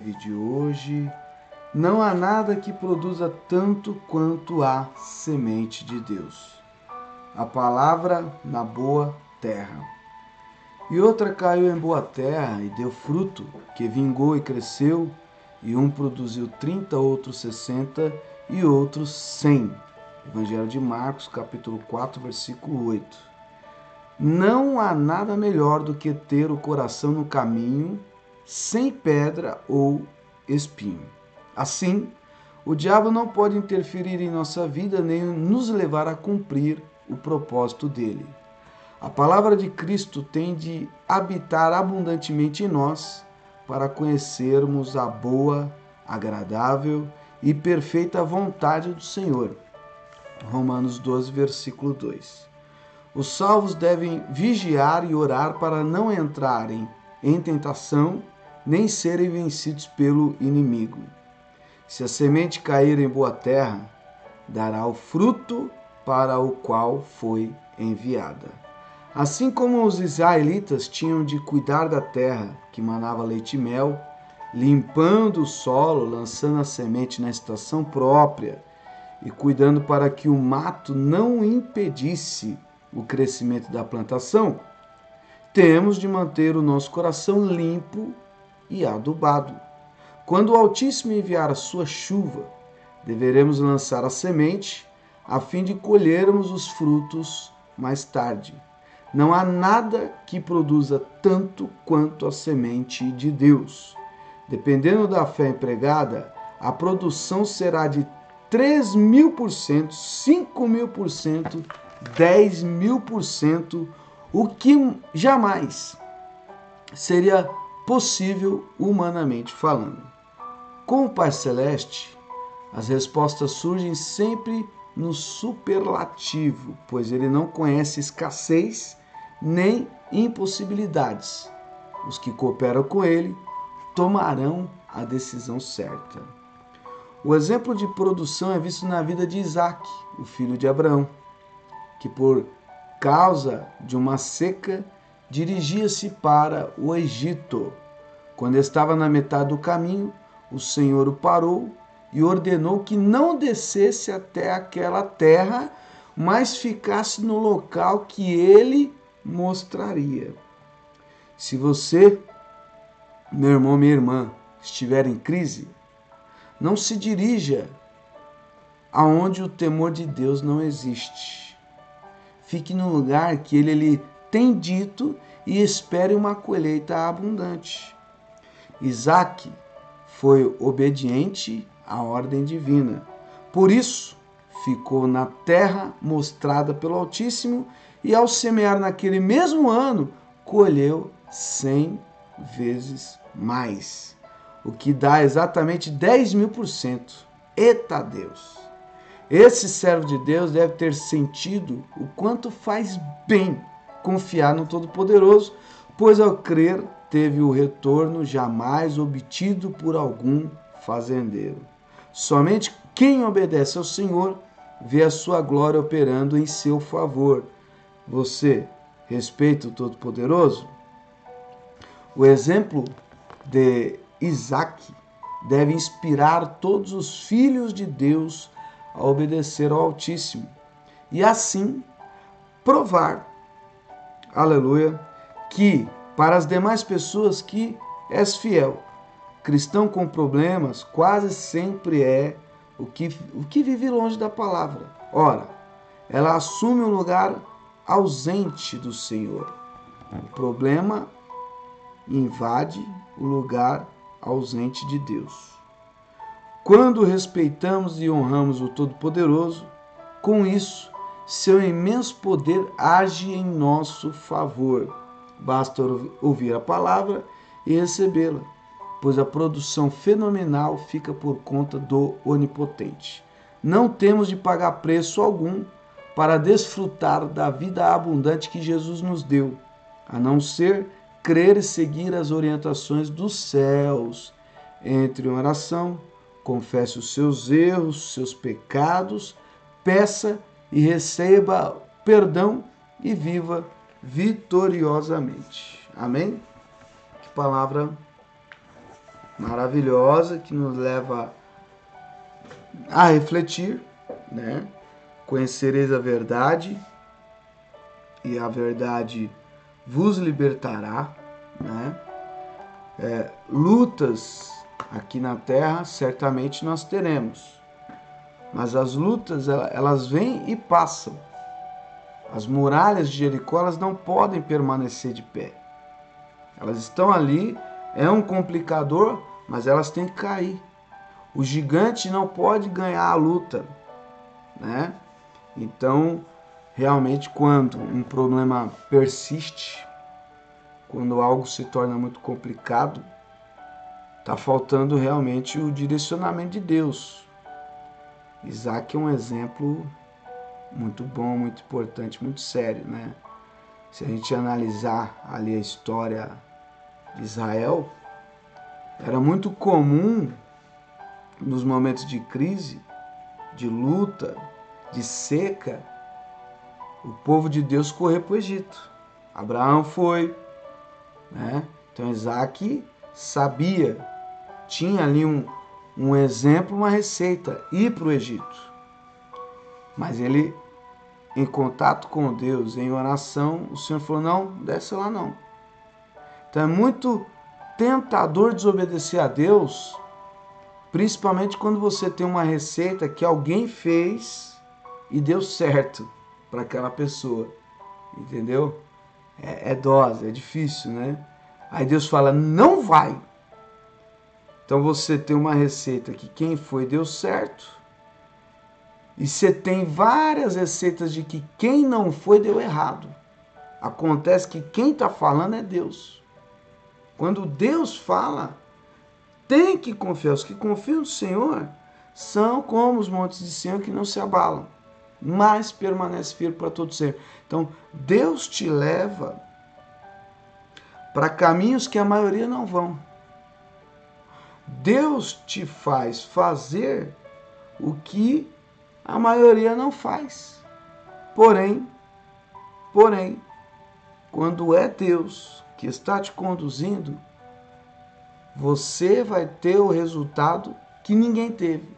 De hoje, não há nada que produza tanto quanto a semente de Deus. A palavra na boa terra. E outra caiu em boa terra e deu fruto, que vingou e cresceu, e um produziu 30, outro 60 e outros 100. Evangelho de Marcos, capítulo 4, versículo 8. Não há nada melhor do que ter o coração no caminho, sem pedra ou espinho. Assim, o diabo não pode interferir em nossa vida nem nos levar a cumprir o propósito dele. A palavra de Cristo tem de habitar abundantemente em nós para conhecermos a boa, agradável e perfeita vontade do Senhor. Romanos 12, versículo 2. Os salvos devem vigiar e orar para não entrarem em tentação, nem serem vencidos pelo inimigo. Se a semente cair em boa terra, dará o fruto para o qual foi enviada. Assim como os israelitas tinham de cuidar da terra que manava leite e mel, limpando o solo, lançando a semente na estação própria e cuidando para que o mato não impedisse o crescimento da plantação, temos de manter o nosso coração limpo e adubado. Quando o Altíssimo enviar a sua chuva, deveremos lançar a semente a fim de colhermos os frutos mais tarde. Não há nada que produza tanto quanto a semente de Deus. Dependendo da fé empregada, a produção será de 3.000%, 5.000%, 10.000%, o que jamais seria possível humanamente falando. Com o Pai Celeste, as respostas surgem sempre no superlativo, pois ele não conhece escassez nem impossibilidades. Os que cooperam com ele tomarão a decisão certa. O exemplo de produção é visto na vida de Isaac, o filho de Abraão, que por causa de uma seca dirigia-se para o Egito. Quando estava na metade do caminho, o Senhor o parou e ordenou que não descesse até aquela terra, mas ficasse no local que ele mostraria. Se você, meu irmão, minha irmã, estiver em crise, não se dirija aonde o temor de Deus não existe. Fique no lugar que ele lhe tem dito e espere uma colheita abundante. Isaac foi obediente à ordem divina. Por isso, ficou na terra mostrada pelo Altíssimo e, ao semear naquele mesmo ano, colheu 100 vezes mais, o que dá exatamente 10.000%. Eita Deus! Esse servo de Deus deve ter sentido o quanto faz bem confiar no Todo-Poderoso, pois ao crer teve o retorno jamais obtido por algum fazendeiro. Somente quem obedece ao Senhor vê a sua glória operando em seu favor. Você respeita o Todo-Poderoso? O exemplo de Isaac deve inspirar todos os filhos de Deus a obedecer ao Altíssimo e assim provar, aleluia, que para as demais pessoas que és fiel. Cristão com problemas quase sempre é o que vive longe da palavra. Ora, ela assume um lugar ausente do Senhor. O problema invade o lugar ausente de Deus. Quando respeitamos e honramos o Todo-Poderoso, com isso, seu imenso poder age em nosso favor. Basta ouvir a palavra e recebê-la, pois a produção fenomenal fica por conta do Onipotente. Não temos de pagar preço algum para desfrutar da vida abundante que Jesus nos deu, a não ser crer e seguir as orientações dos céus. Entre em oração, confesse os seus erros, seus pecados, peça e receba perdão e viva vitoriosamente. Amém? Que palavra maravilhosa que nos leva a refletir, né? Conhecereis a verdade e a verdade vos libertará, né? Lutas aqui na terra certamente nós teremos, mas as lutas elas vêm e passam. As muralhas de Jericó elas não podem permanecer de pé. Elas estão ali, é um complicador, mas elas têm que cair. O gigante não pode ganhar a luta, né? Então, realmente, quando um problema persiste, quando algo se torna muito complicado, está faltando realmente o direcionamento de Deus. Isaac é um exemplo muito bom, muito importante, muito sério, né? Se a gente analisar ali a história de Israel, era muito comum nos momentos de crise, de luta, de seca, o povo de Deus correr para o Egito. Abraão foi, né? Então Isaac sabia, tinha ali um exemplo, uma receita, ir para o Egito. Mas ele, em contato com Deus, em oração, o Senhor falou, não, desce lá não. Então é muito tentador desobedecer a Deus, principalmente quando você tem uma receita que alguém fez e deu certo para aquela pessoa, entendeu? É dose, é difícil, né? Aí Deus fala, não vai. Então você tem uma receita que quem foi deu certo, e você tem várias receitas de que quem não foi deu errado. Acontece que quem está falando é Deus. Quando Deus fala, tem que confiar. Os que confiam no Senhor são como os montes de Sião que não se abalam, mas permanece firme para todo sempre. Então, Deus te leva para caminhos que a maioria não vão. Deus te faz fazer o que a maioria não faz. Porém, quando é Deus que está te conduzindo, você vai ter o resultado que ninguém teve.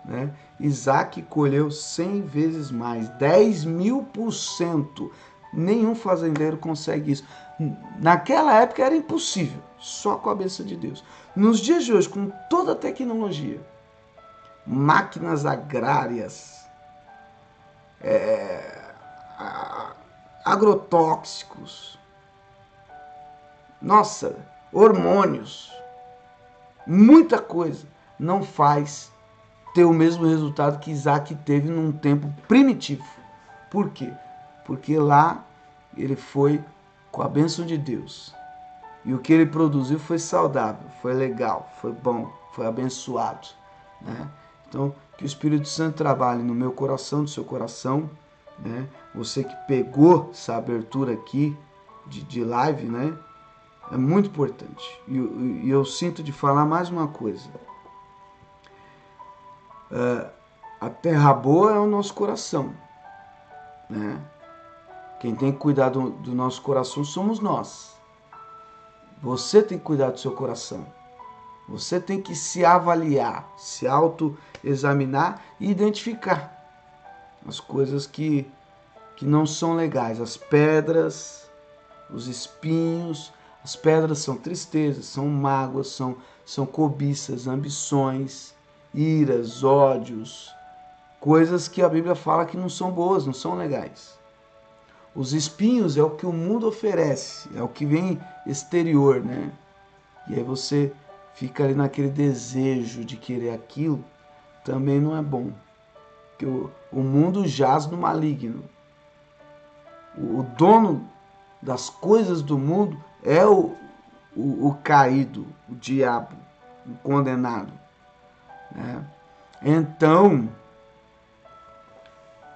Né? Isaac colheu 100 vezes mais, 10.000%. Nenhum fazendeiro consegue isso. Naquela época era impossível, só com a bênção de Deus. Nos dias de hoje, com toda a tecnologia, máquinas agrárias, agrotóxicos, nossa, hormônios, muita coisa, não faz ter o mesmo resultado que Isaac teve num tempo primitivo. Por quê? Porque lá ele foi com a bênção de Deus. E o que ele produziu foi saudável, foi legal, foi bom, foi abençoado, né? Então, que o Espírito Santo trabalhe no meu coração, no seu coração, né? Você que pegou essa abertura aqui de live, né? É muito importante. E eu sinto de falar mais uma coisa. A terra boa é o nosso coração, né? Quem tem que cuidar do nosso coração somos nós. Você tem que cuidar do seu coração. Você tem que se avaliar, se autoexaminar e identificar as coisas que não são legais. As pedras, os espinhos. As pedras são tristezas, são mágoas, são cobiças, ambições, iras, ódios. Coisas que a Bíblia fala que não são boas, não são legais. Os espinhos é o que o mundo oferece, é o que vem exterior, né? E aí você fica ali naquele desejo de querer aquilo, também não é bom. Porque o mundo jaz no maligno. O dono das coisas do mundo é o caído, o diabo, o condenado, né? Então,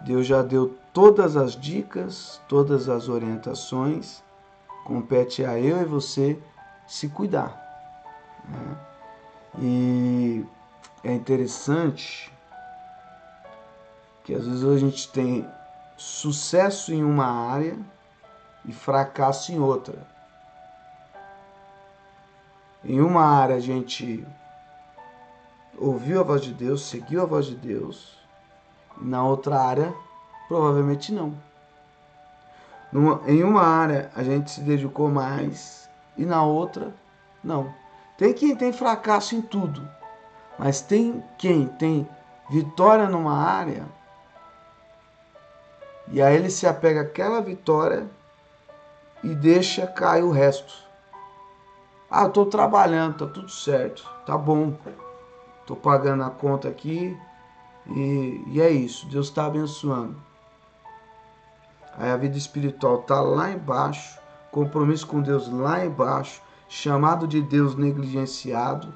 Deus já deu todas as dicas, todas as orientações. Compete a eu e você se cuidar, né? E é interessante que às vezes a gente tem sucesso em uma área e fracasso em outra. Em uma área a gente ouviu a voz de Deus, seguiu a voz de Deus, e na outra área, provavelmente não. Em uma área a gente se dedicou mais e na outra, não. Tem quem tem fracasso em tudo, mas tem quem tem vitória numa área e aí ele se apega àquela vitória e deixa cair o resto. Ah, eu tô trabalhando, tá tudo certo, tá bom. Tô pagando a conta aqui e é isso, Deus está abençoando. Aí a vida espiritual tá lá embaixo, compromisso com Deus lá embaixo, chamado de Deus negligenciado.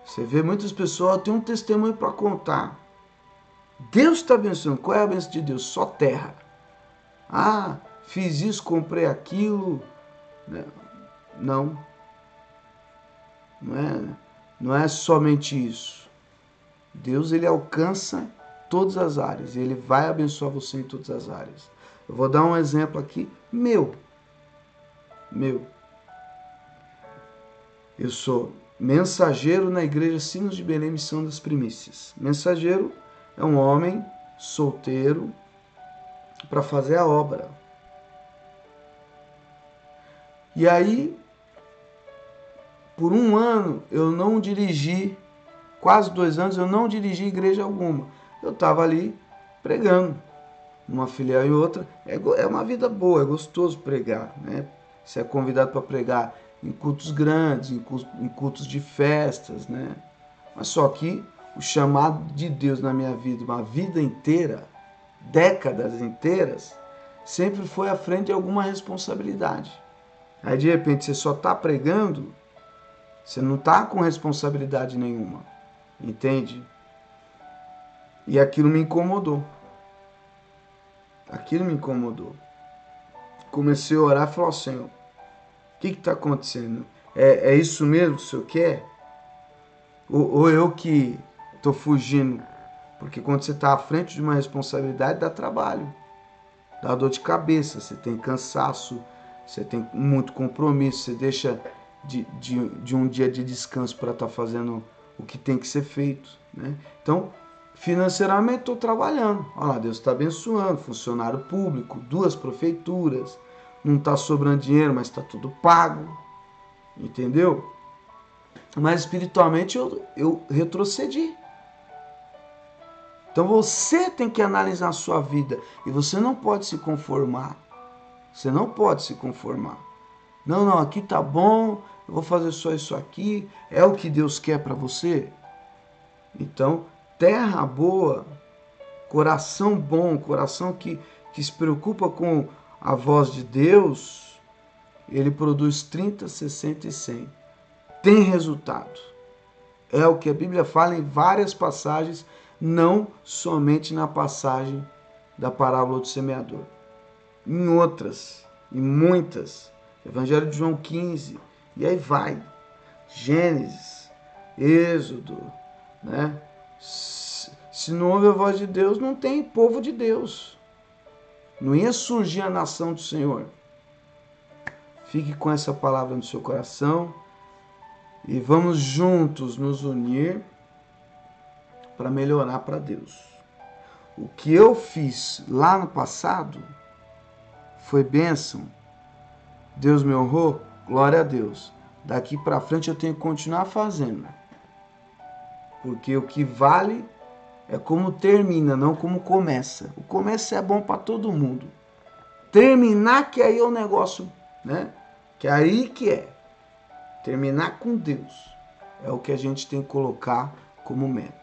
Você vê muitas pessoas, tem um testemunho para contar. Deus está abençoando. Qual é a bênção de Deus? Só terra. Ah, fiz isso, comprei aquilo. Não. Não é somente isso. Deus, ele alcança todas as áreas. Ele vai abençoar você em todas as áreas. Eu vou dar um exemplo aqui, meu. Eu sou mensageiro na igreja Sinos de Belém, Missão das Primícias. Mensageiro é um homem solteiro para fazer a obra. E aí, por um ano, eu não dirigi, quase 2 anos, eu não dirigi igreja alguma. Eu estava ali pregando, uma filial e outra. É uma vida boa, é gostoso pregar, né? Você é convidado para pregar em cultos grandes, em cultos de festas, né? Mas só que o chamado de Deus na minha vida, uma vida inteira, décadas inteiras, sempre foi à frente de alguma responsabilidade. Aí de repente você só está pregando, você não está com responsabilidade nenhuma, entende? E aquilo me incomodou. Comecei a orar e falar, Senhor, o que está acontecendo? É isso mesmo que o Senhor quer? Ou eu que estou fugindo? Porque quando você está à frente de uma responsabilidade, dá trabalho, dá dor de cabeça, você tem cansaço, você tem muito compromisso, você deixa de um dia de descanso para estar fazendo o que tem que ser feito, né? Então, financeiramente estou trabalhando. Olha lá, Deus está abençoando, funcionário público, 2 prefeituras, não está sobrando dinheiro, mas está tudo pago, entendeu? Mas espiritualmente eu retrocedi. Então você tem que analisar a sua vida e você não pode se conformar. Você não pode se conformar. Não, aqui tá bom, eu vou fazer só isso aqui. É o que Deus quer para você? Então, terra boa, coração bom, coração que se preocupa com a voz de Deus, ele produz 30, 60 e 100. Tem resultado. É o que a Bíblia fala em várias passagens, não somente na passagem da parábola do semeador. Em outras, em muitas. Evangelho de João 15, e aí vai. Gênesis, Êxodo, né? Se não ouve a voz de Deus, não tem povo de Deus. Não ia surgir a nação do Senhor. Fique com essa palavra no seu coração e vamos juntos nos unir para melhorar para Deus. O que eu fiz lá no passado foi bênção. Deus me honrou, glória a Deus. Daqui para frente eu tenho que continuar fazendo. Porque o que vale é como termina, não como começa. O começo é bom para todo mundo. Terminar que aí é o negócio, né? Que aí que é. Terminar com Deus é o que a gente tem que colocar como meta.